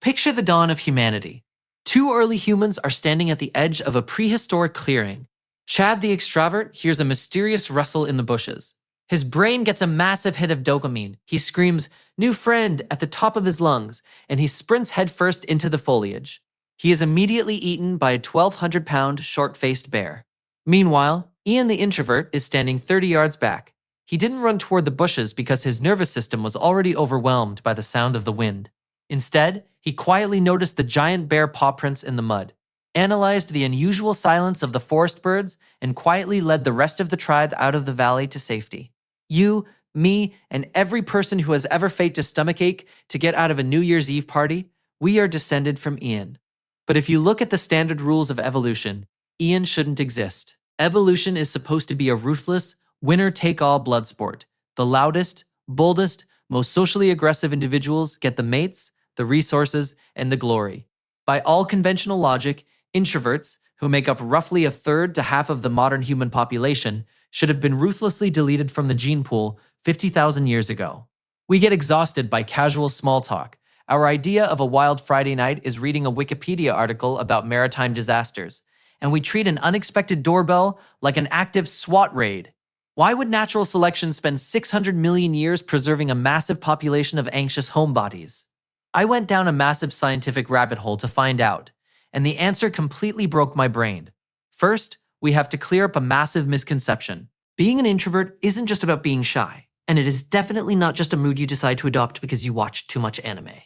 Picture the dawn of humanity. Two early humans are standing at the edge of a prehistoric clearing. Chad the extrovert hears a mysterious rustle in the bushes. His brain gets a massive hit of dopamine. He screams, "New friend," at the top of his lungs, and he sprints headfirst into the foliage. He is immediately eaten by a 1,200-pound, short-faced bear. Meanwhile, Ian the introvert is standing 30 yards back. He didn't run toward the bushes because his nervous system was already overwhelmed by the sound of the wind. Instead, he quietly noticed the giant bear paw prints in the mud, analyzed the unusual silence of the forest birds, and quietly led the rest of the tribe out of the valley to safety. You, me, and every person who has ever faked a stomachache to get out of a New Year's Eve party, we are descended from Ian. But if you look at the standard rules of evolution, Ian shouldn't exist. Evolution is supposed to be a ruthless, winner-take-all blood sport. The loudest, boldest, most socially aggressive individuals get the mates, the resources, and the glory. By all conventional logic, introverts, who make up roughly a third to half of the modern human population, should have been ruthlessly deleted from the gene pool 50,000 years ago. We get exhausted by casual small talk. Our idea of a wild Friday night is reading a Wikipedia article about maritime disasters, and we treat an unexpected doorbell like an active SWAT raid. Why would natural selection spend 600 million years preserving a massive population of anxious homebodies? I went down a massive scientific rabbit hole to find out, and the answer completely broke my brain. First, we have to clear up a massive misconception. Being an introvert isn't just about being shy, and it is definitely not just a mood you decide to adopt because you watch too much anime.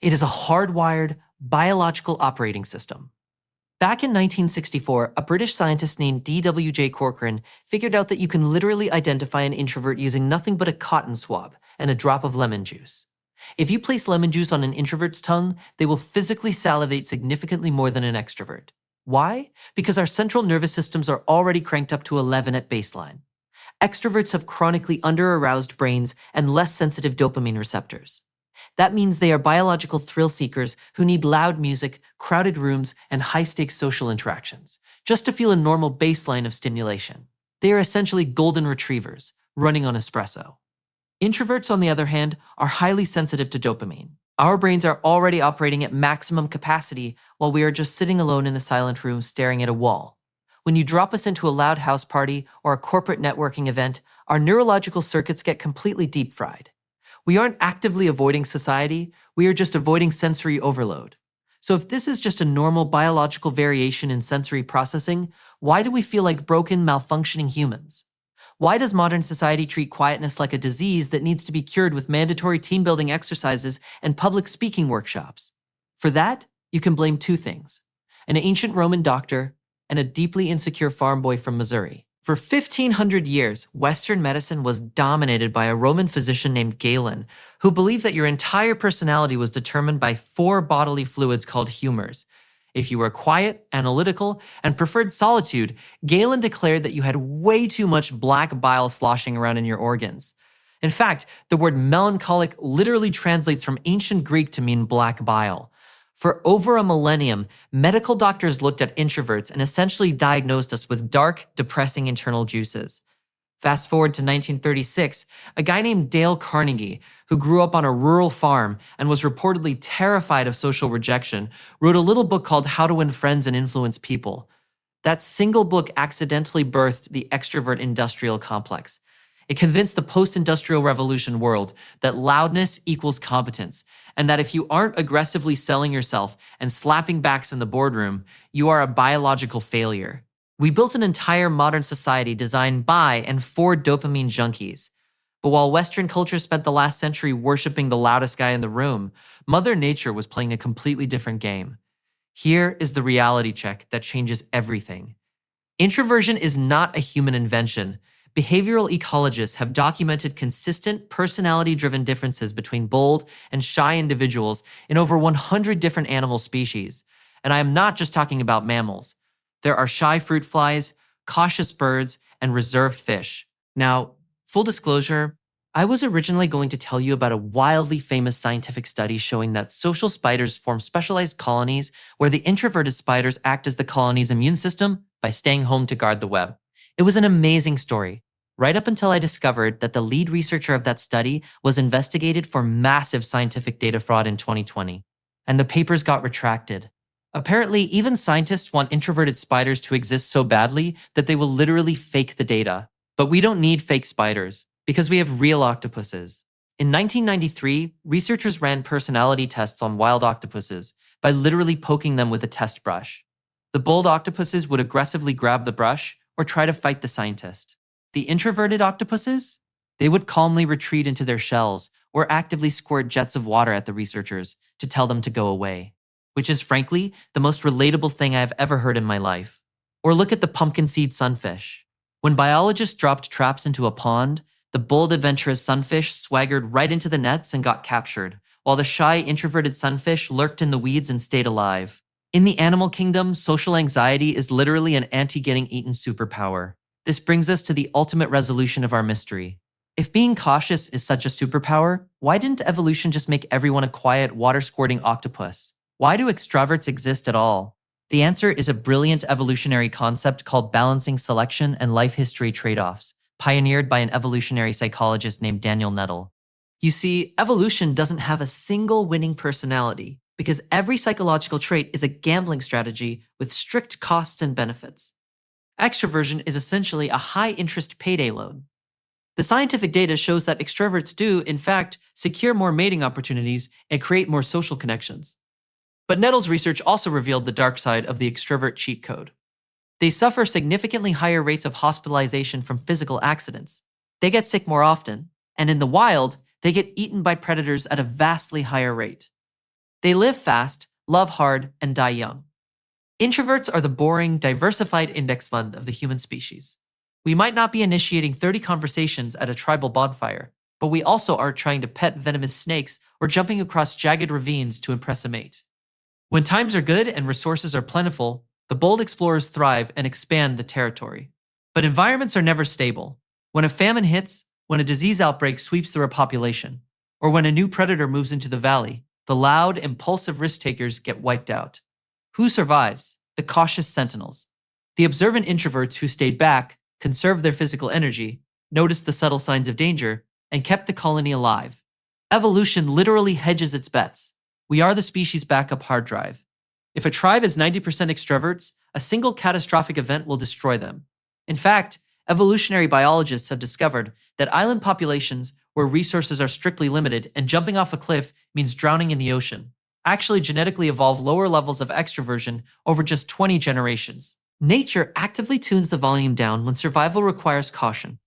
It is a hardwired, biological operating system. Back in 1964, a British scientist named D.W.J. Corcoran figured out that you can literally identify an introvert using nothing but a cotton swab and a drop of lemon juice. If you place lemon juice on an introvert's tongue, they will physically salivate significantly more than an extrovert. Why? Because our central nervous systems are already cranked up to 11 at baseline. Extroverts have chronically under-aroused brains and less sensitive dopamine receptors. That means they are biological thrill seekers who need loud music, crowded rooms, and high-stakes social interactions, just to feel a normal baseline of stimulation. They are essentially golden retrievers, running on espresso. Introverts, on the other hand, are highly sensitive to dopamine. Our brains are already operating at maximum capacity while we are just sitting alone in a silent room staring at a wall. When you drop us into a loud house party or a corporate networking event, our neurological circuits get completely deep-fried. We aren't actively avoiding society, we are just avoiding sensory overload. So if this is just a normal biological variation in sensory processing, why do we feel like broken, malfunctioning humans? Why does modern society treat quietness like a disease that needs to be cured with mandatory team-building exercises and public speaking workshops? For that, you can blame two things: an ancient Roman doctor and a deeply insecure farm boy from Missouri. For 1,500 years, Western medicine was dominated by a Roman physician named Galen, who believed that your entire personality was determined by 4 bodily fluids called humors. If you were quiet, analytical, and preferred solitude, Galen declared that you had way too much black bile sloshing around in your organs. In fact, the word melancholic literally translates from ancient Greek to mean black bile. For over a millennium, medical doctors looked at introverts and essentially diagnosed us with dark, depressing internal juices. Fast forward to 1936, a guy named Dale Carnegie, who grew up on a rural farm and was reportedly terrified of social rejection, wrote a little book called How to Win Friends and Influence People. That single book accidentally birthed the extrovert industrial complex. It convinced the post-industrial revolution world that loudness equals competence, and that if you aren't aggressively selling yourself and slapping backs in the boardroom, you are a biological failure. We built an entire modern society designed by and for dopamine junkies. But while Western culture spent the last century worshiping the loudest guy in the room, Mother Nature was playing a completely different game. Here is the reality check that changes everything. Introversion is not a human invention. Behavioral ecologists have documented consistent personality-driven differences between bold and shy individuals in over 100 different animal species. And I am not just talking about mammals. There are shy fruit flies, cautious birds, and reserved fish. Now, full disclosure, I was originally going to tell you about a wildly famous scientific study showing that social spiders form specialized colonies where the introverted spiders act as the colony's immune system by staying home to guard the web. It was an amazing story, right up until I discovered that the lead researcher of that study was investigated for massive scientific data fraud in 2020. and the papers got retracted. Apparently, even scientists want introverted spiders to exist so badly that they will literally fake the data. But we don't need fake spiders, because we have real octopuses. In 1993, researchers ran personality tests on wild octopuses by literally poking them with a test brush. The bold octopuses would aggressively grab the brush or try to fight the scientist. The introverted octopuses? They would calmly retreat into their shells or actively squirt jets of water at the researchers to tell them to go away, which is frankly the most relatable thing I've ever heard in my life. Or look at the pumpkin seed sunfish. When biologists dropped traps into a pond, the bold adventurous sunfish swaggered right into the nets and got captured, while the shy introverted sunfish lurked in the weeds and stayed alive. In the animal kingdom, social anxiety is literally an anti-getting-eaten superpower. This brings us to the ultimate resolution of our mystery. If being cautious is such a superpower, why didn't evolution just make everyone a quiet, water-squirting octopus? Why do extroverts exist at all? The answer is a brilliant evolutionary concept called balancing selection and life history trade-offs, pioneered by an evolutionary psychologist named Daniel Nettle. You see, evolution doesn't have a single winning personality, because every psychological trait is a gambling strategy with strict costs and benefits. Extroversion is essentially a high-interest payday loan. The scientific data shows that extroverts do, in fact, secure more mating opportunities and create more social connections. But Nettle's research also revealed the dark side of the extrovert cheat code. They suffer significantly higher rates of hospitalization from physical accidents. They get sick more often, and in the wild, they get eaten by predators at a vastly higher rate. They live fast, love hard, and die young. Introverts are the boring, diversified index fund of the human species. We might not be initiating 30 conversations at a tribal bonfire, but we also aren't trying to pet venomous snakes or jumping across jagged ravines to impress a mate. When times are good and resources are plentiful, the bold explorers thrive and expand the territory. But environments are never stable. When a famine hits, when a disease outbreak sweeps through a population, or when a new predator moves into the valley, the loud, impulsive risk-takers get wiped out. Who survives? The cautious sentinels. The observant introverts who stayed back, conserved their physical energy, noticed the subtle signs of danger, and kept the colony alive. Evolution literally hedges its bets. We are the species' backup hard drive. If a tribe is 90% extroverts, a single catastrophic event will destroy them. In fact, evolutionary biologists have discovered that island populations where resources are strictly limited and jumping off a cliff means drowning in the ocean actually genetically evolve lower levels of extroversion over just 20 generations. Nature actively tunes the volume down when survival requires caution.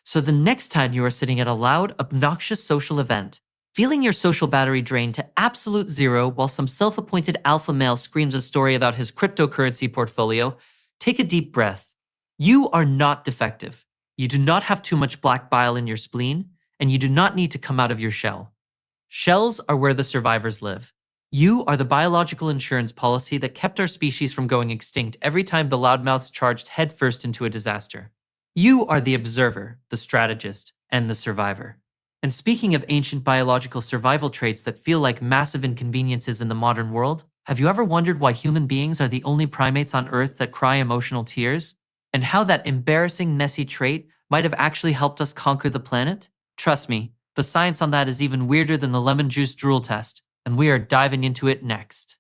So the next time you are sitting at a loud, obnoxious social event, feeling your social battery drained to absolute zero while some self-appointed alpha male screams a story about his cryptocurrency portfolio, take a deep breath. You are not defective. You do not have too much black bile in your spleen, and you do not need to come out of your shell. Shells are where the survivors live. You are the biological insurance policy that kept our species from going extinct every time the loudmouths charged headfirst into a disaster. You are the observer, the strategist, and the survivor. And speaking of ancient biological survival traits that feel like massive inconveniences in the modern world, have you ever wondered why human beings are the only primates on Earth that cry emotional tears? And how that embarrassing, messy trait might have actually helped us conquer the planet? Trust me, the science on that is even weirder than the lemon juice drool test, and we are diving into it next.